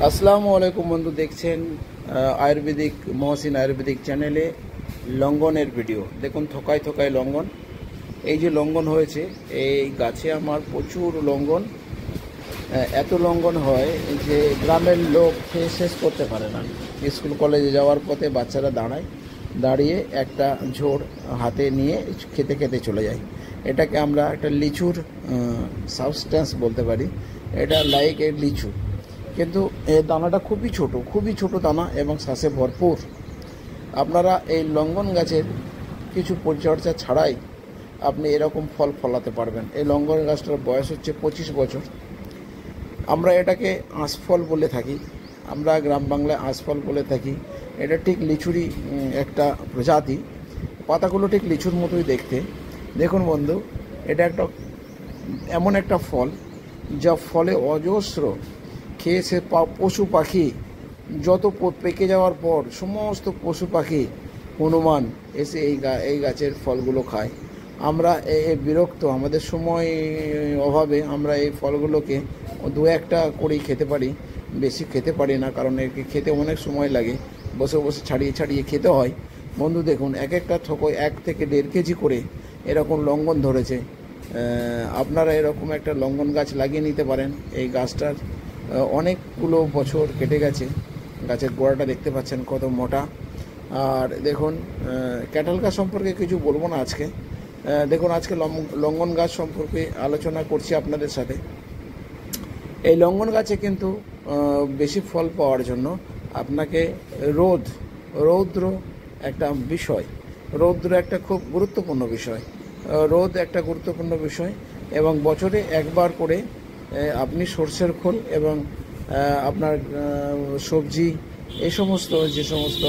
আসসালামু আলাইকুম বন্ধু, দেখছেন আয়ুর্বেদিক মহসিন আয়ুর্বেদিক চ্যানেলে লঙ্ঘনের ভিডিও। দেখুন থোকায় থোকায় লঙ্ঘন। এই যে লঙ্ঘন হয়েছে, এই গাছে আমার প্রচুর লঙ্ঘন। এত লঙ্ঘন হয় যে গ্রামের লোক খেয়ে শেষ করতে পারে না। স্কুল কলেজে যাওয়ার পথে বাচ্চারা দাঁড়িয়ে একটা ঝোড় হাতে নিয়ে খেতে খেতে চলে যায়। এটাকে আমরা একটা লিচুর সাবস্ট্যান্স বলতে পারি। এটা লাইক এ লিচু, কিন্তু এই দানাটা খুবই ছোট দানা এবং শ্বাসে ভরপুর। আপনারা এই লঙ্ঘন গাছের কিছু পরিচর্যা ছাড়াই আপনি এরকম ফল ফলাতে পারবেন। এই লঙ্ঘন গাছটার বয়স হচ্ছে 25 বছর। আমরা এটাকে আঁশফল বলে থাকি, আমরা গ্রাম বাংলায় আঁশফল বলে থাকি। এটা ঠিক লিচুরই একটা প্রজাতি। পাতাগুলো ঠিক লিচুর মতোই দেখতে। দেখুন বন্ধু, এটা এমন একটা ফল যা ফলে অজস্র খেয়ে সে পশু পাখি, যত পেকে যাওয়ার পর সমস্ত পশু পাখি হনুমান এসে এই গাছের ফলগুলো খায়। আমরা বিরক্ত, আমাদের সময় অভাবে আমরা এই ফলগুলোকে দু একটা করেই খেতে পারি, বেশি খেতে পারি না, কারণ একে খেতে অনেক সময় লাগে। বসে বসে ছাড়িয়ে খেতে হয়। বন্ধু দেখুন, এক একটা থোকায় 1 থেকে 1.5 কেজি করে এরকম লঙ্ঘন ধরেছে। আপনারা এরকম একটা লঙ্ঘন গাছ লাগিয়ে নিতে পারেন। এই গাছটার অনেকগুলো বছর কেটে গেছে। গাছের গোড়াটা দেখতে পাচ্ছেন কত মোটা। আর দেখুন, ক্যাটাল গাছ সম্পর্কে কিছু বলবো না আজকে। দেখুন, আজকে লঙ্ঘন গাছ সম্পর্কে আলোচনা করছি আপনাদের সাথে। এই লঙ্ঘন গাছে কিন্তু বেশি ফল পাওয়ার জন্য আপনাকে রৌদ্র একটা বিষয়। রৌদ্র একটা খুব গুরুত্বপূর্ণ বিষয়। রোদ একটা গুরুত্বপূর্ণ বিষয়, এবং বছরে একবার করে আপনি সর্ষের খোল এবং আপনার সবজি, এই সমস্ত যে সমস্ত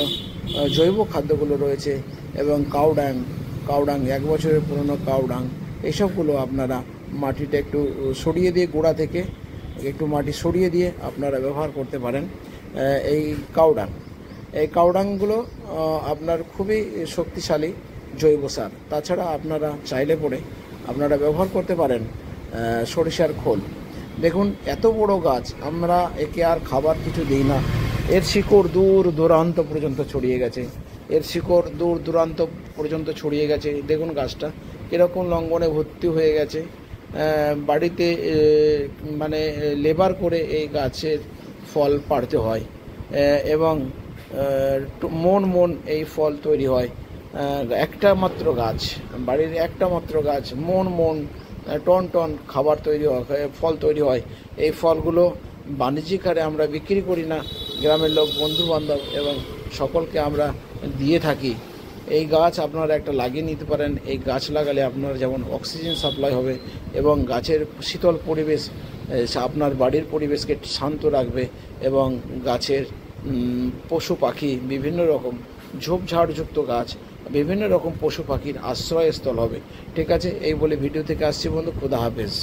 জৈব খাদ্যগুলো রয়েছে, এবং কাউডাং 1 বছরের পুরনো কাউডাং, এইসবগুলো আপনারা মাটিটা একটু সরিয়ে দিয়ে, গোড়া থেকে একটু মাটি সরিয়ে দিয়ে আপনারা ব্যবহার করতে পারেন। এই কাউডাংগুলো আপনার খুবই শক্তিশালী জৈব সার। তাছাড়া আপনারা চাইলে পরে আপনারা ব্যবহার করতে পারেন সরিষার খোল। দেখুন, এত বড় গাছ, আমরা একে আর খাবার কিছু দিই না। এর শিকড় দূর দূরান্ত পর্যন্ত ছড়িয়ে গেছে। দেখুন গাছটা এরকম লঙ্ঘনে ভর্তি হয়ে গেছে। বাড়িতে মানে লেবার করে এই গাছের ফল পাড়তে হয়, এবং মন এই ফল তৈরি হয়। একটা মাত্র গাছ, বাড়ির একটা মাত্র গাছ, মন টন খাবার তৈরি হয়, ফল তৈরি হয়। এই ফলগুলো বাণিজ্যিক হারে আমরা বিক্রি করি না, গ্রামের লোক, বন্ধু বান্ধব এবং সকলকে আমরা দিয়ে থাকি। এই গাছ আপনারা একটা লাগিয়ে নিতে পারেন। এই গাছ লাগালে আপনার যেমন অক্সিজেন সাপ্লাই হবে, এবং গাছের শীতল পরিবেশ আপনার বাড়ির পরিবেশকে শান্ত রাখবে, এবং গাছের পশু পাখি, বিভিন্ন রকম ঝোপঝাড়যুক্ত গাছ, বিভিন্ন রকম পশু পাখির আশ্রয়স্থল হবে। ঠিক আছে, এই বলে ভিডিও থেকে আসছি বন্ধু, খোদা হাফেজ।